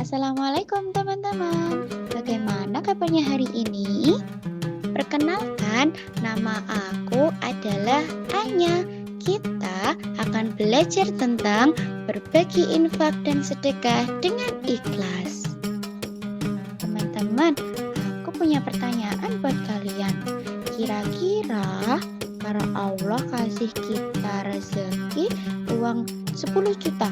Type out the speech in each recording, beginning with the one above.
Assalamualaikum teman-teman. Bagaimana kabarnya hari ini? Perkenalkan, nama aku adalah Anya. Kita akan belajar tentang berbagi infak dan sedekah dengan ikhlas. Teman-teman, aku punya pertanyaan buat kalian. Kira-kira kalau Allah kasih kita rezeki uang 10 juta,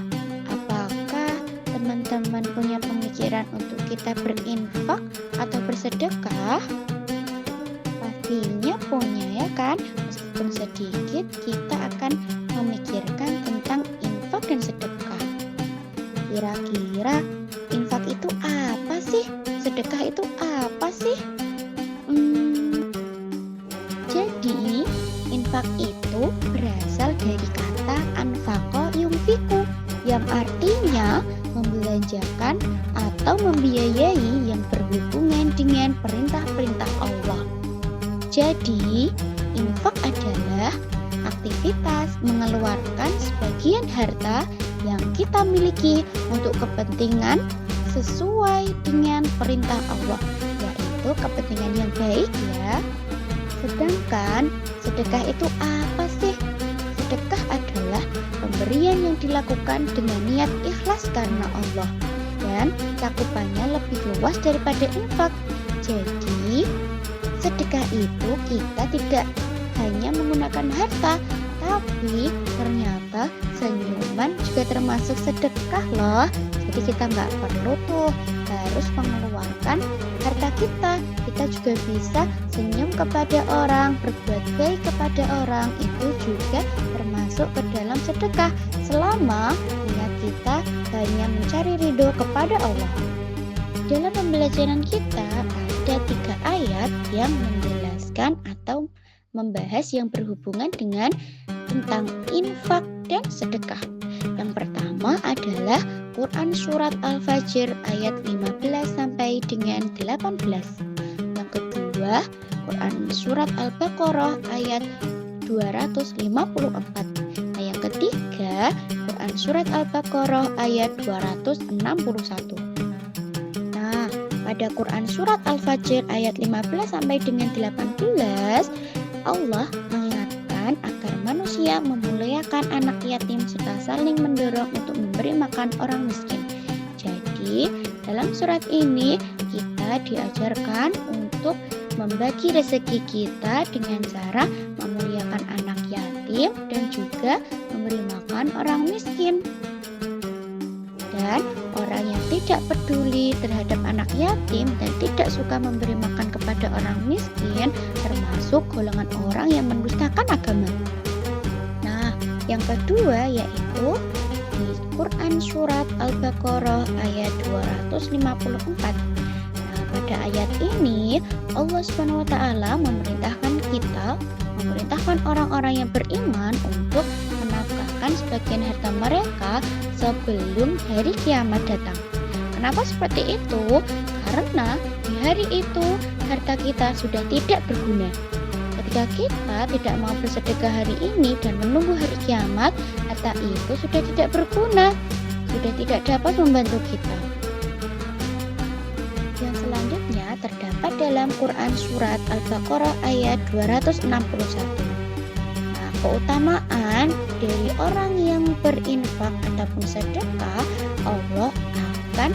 apakah teman-teman punya pemikiran untuk kita berinfak atau bersedekah? Pastinya punya ya kan? Meskipun sedikit, kita akan memikirkan tentang infak dan sedekah. Kira-kira infak itu apa sih? Sedekah itu apa sih? Jadi, infak itu berasal dari kata anfaqa yunfiku, yang artinya membelanjakan atau membiayai yang berhubungan dengan perintah-perintah Allah. Jadi, infak adalah aktivitas mengeluarkan sebagian harta yang kita miliki untuk kepentingan sesuai dengan perintah Allah, yaitu kepentingan yang baik ya. Sedangkan sedekah itu apa sih? Sedekah adalah pemberian yang dilakukan dengan niat ikhlas karena Allah, dan cakupannya lebih luas daripada infak. Jadi, sedekah itu kita tidak hanya menggunakan harta, tapi ternyata senyuman juga termasuk sedekah loh. Jadi kita nggak perlu tuh harus mengeluarkan harta kita. Kita juga bisa senyum kepada orang, berbuat baik kepada orang, itu juga termasuk ke dalam sedekah, selama niat kita hanya mencari ridho kepada Allah. Dalam pembelajaran kita ada 3 ayat yang menjelaskan atau membahas yang berhubungan dengan tentang infak dan sedekah. Yang pertama adalah Quran Surat Al-Fajr ayat 15 sampai dengan 18. Yang kedua, Quran Surat Al-Baqarah ayat 254. Nah, yang ketiga, Quran Surat Al-Baqarah ayat 261. Nah, pada Quran Surat Al-Fajr ayat 15 sampai dengan 18, Allah mengingatkan agar manusia memuliakan anak yatim serta saling mendorong untuk memberi makan orang miskin. Jadi, dalam surat ini kita diajarkan untuk membagi rezeki kita dengan cara memuliakan anak yatim dan juga memberi makan orang miskin. Dan orang yang tidak peduli terhadap anak yatim dan tidak suka memberi makan kepada orang miskin termasuk golongan orang yang mendustakan agama. Nah, yang kedua yaitu di Quran Surat Al-Baqarah ayat 254. Nah, pada ayat ini Allah SWT memerintahkan orang-orang yang beriman untuk menafkahkan sebagian harta mereka sebelum hari kiamat datang. Kenapa seperti itu? Karena di hari itu harta kita sudah tidak berguna. Ketika kita tidak mau bersedekah hari ini dan menunggu hari kiamat, harta itu sudah tidak berguna, sudah tidak dapat membantu kita. Yang selanjutnya terdapat dalam Quran Surat Al-Baqarah ayat 261. Keutamaan dari orang yang berinfak ataupun sedekah, Allah akan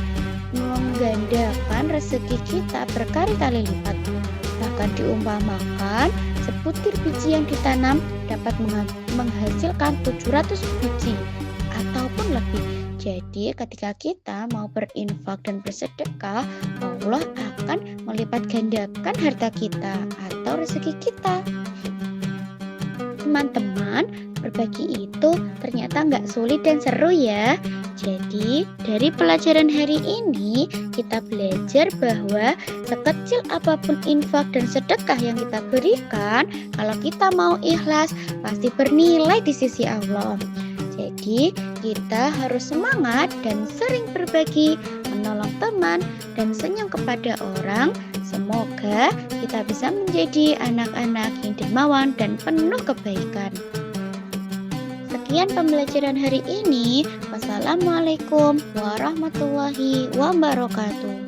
menggandakan rezeki kita berkali-kali lipat. Bahkan diumpamakan sebutir biji yang ditanam dapat menghasilkan 700 biji ataupun lebih. Jadi ketika kita mau berinfak dan bersedekah, Allah akan melipat gandakan harta kita atau rezeki kita. Teman-teman, berbagi itu ternyata nggak sulit dan seru ya. Jadi, dari pelajaran hari ini, kita belajar bahwa sekecil apapun infak dan sedekah yang kita berikan, kalau kita mau ikhlas, pasti bernilai di sisi Allah. Jadi, kita harus semangat dan sering berbagi, menolong teman, dan senyum kepada orang. Semoga kita bisa menjadi anak-anak yang dermawan dan penuh kebaikan. Sekian Sekian pembelajaran hari ini. Wassalamualaikum warahmatullahi wabarakatuh.